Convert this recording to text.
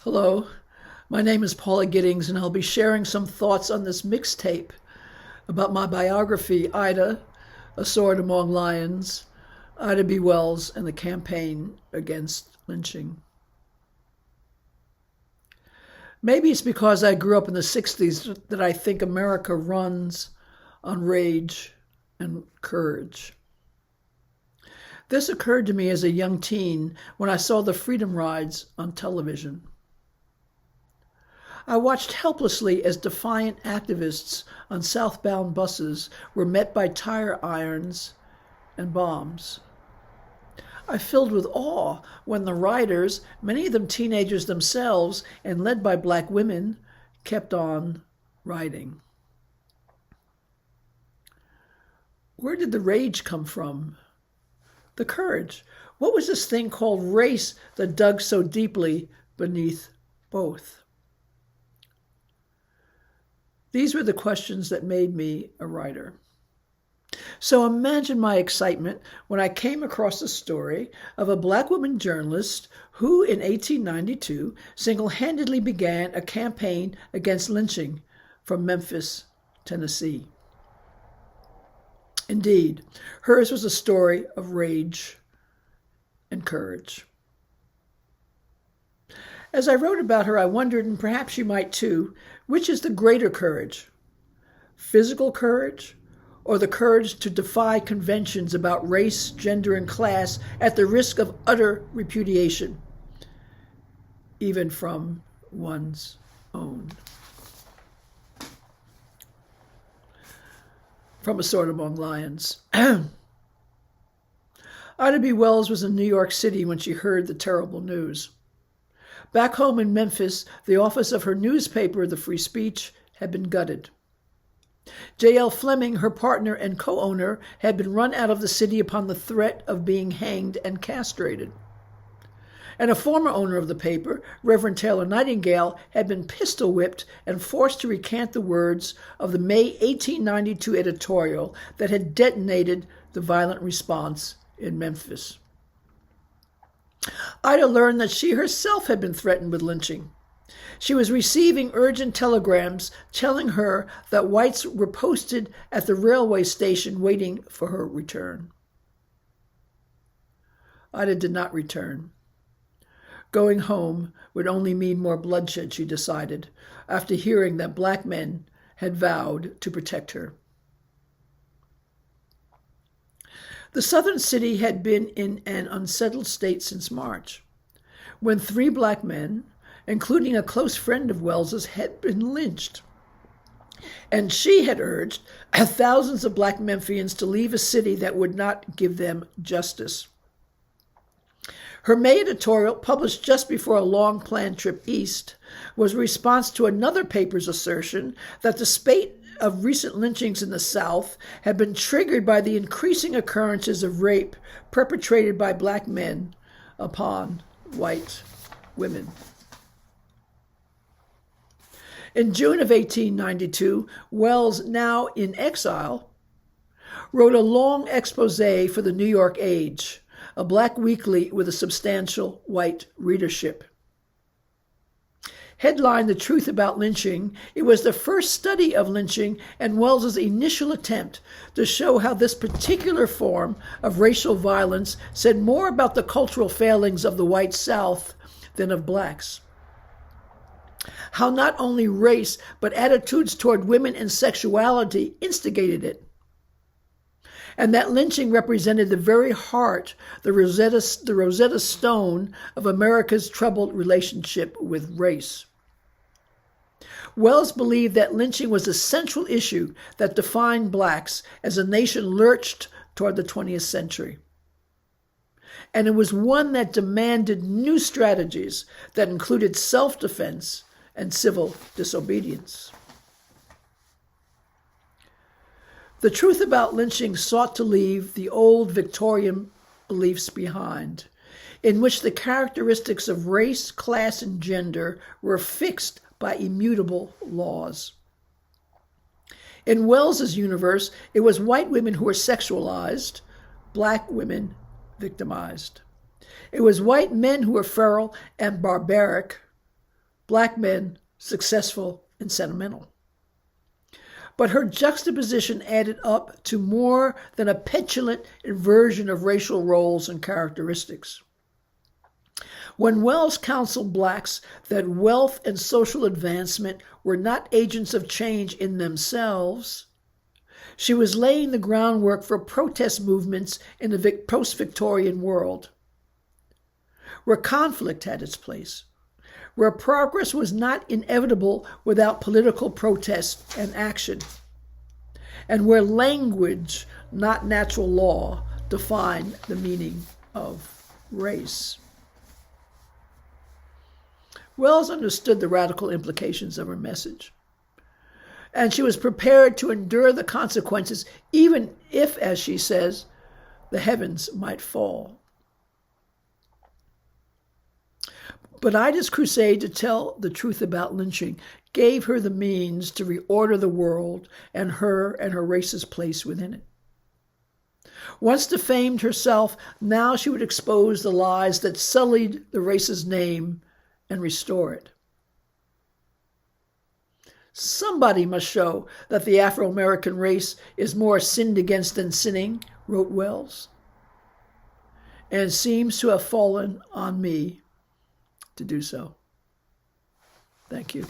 Hello, my name is Paula Giddings, and I'll be sharing some thoughts on this mixtape about my biography, Ida, A Sword Among Lions, Ida B. Wells, and the campaign against lynching. Maybe it's because I grew up in the 60s that I think America runs on rage and courage. This occurred to me as a young teen when I saw the Freedom Rides on television. I watched helplessly as defiant activists on southbound buses were met by tire irons and bombs. I filled with awe when the riders, many of them teenagers themselves and led by black women, kept on riding. Where did the rage come from? The courage. What was this thing called race that dug so deeply beneath both? These were the questions that made me a writer. So imagine my excitement when I came across the story of a black woman journalist who, in 1892, single-handedly began a campaign against lynching from Memphis, Tennessee. Indeed, hers was a story of rage and courage. As I wrote about her, I wondered, and perhaps you might too, which is the greater courage? Physical courage, or the courage to defy conventions about race, gender, and class at the risk of utter repudiation, even from one's own? From A Sword Among Lions. Ida B. Wells was in New York City when she heard the terrible news. Back home in Memphis, the office of her newspaper, The Free Speech, had been gutted. J.L. Fleming, her partner and co-owner, had been run out of the city upon the threat of being hanged and castrated. And a former owner of the paper, Reverend Taylor Nightingale, had been pistol-whipped and forced to recant the words of the May 1892 editorial that had detonated the violent response in Memphis. Ida learned that she herself had been threatened with lynching. She was receiving urgent telegrams telling her that whites were posted at the railway station waiting for her return. Ida did not return. Going home would only mean more bloodshed, she decided, after hearing that black men had vowed to protect her. The southern city had been in an unsettled state since March, when 3 black men, including a close friend of Wells's, had been lynched. And she had urged thousands of black Memphians to leave a city that would not give them justice. Her May editorial, published just before a long-planned trip east, was a response to another paper's assertion that the spate of recent lynchings in the South had been triggered by the increasing occurrences of rape perpetrated by black men upon white women. In June of 1892, Wells, now in exile, wrote a long expose for the New York Age, a black weekly with a substantial white readership. Headlined The Truth About Lynching, it was the first study of lynching and Wells's initial attempt to show how this particular form of racial violence said more about the cultural failings of the white South than of blacks. How not only race, but attitudes toward women and sexuality instigated it. And that lynching represented the very heart, the Rosetta Stone of America's troubled relationship with race. Wells believed that lynching was a central issue that defined blacks as a nation lurched toward the 20th century. And it was one that demanded new strategies that included self-defense and civil disobedience. The Truth About Lynching sought to leave the old Victorian beliefs behind, in which the characteristics of race, class, and gender were fixed by immutable laws. In Wells's universe, it was white women who were sexualized, black women victimized. It was white men who were feral and barbaric, black men, successful and sentimental. But her juxtaposition added up to more than a petulant inversion of racial roles and characteristics. When Wells counseled blacks that wealth and social advancement were not agents of change in themselves, she was laying the groundwork for protest movements in the post-Victorian world, where conflict had its place, where progress was not inevitable without political protest and action, and where language, not natural law, defined the meaning of race. Wells understood the radical implications of her message, and she was prepared to endure the consequences, even if, as she says, the heavens might fall. But Ida's crusade to tell the truth about lynching gave her the means to reorder the world and her race's place within it. Once defamed herself, now she would expose the lies that sullied the race's name and restore it. Somebody must show that the Afro-American race is more sinned against than sinning, wrote Wells, and it seems to have fallen on me to do so. Thank you.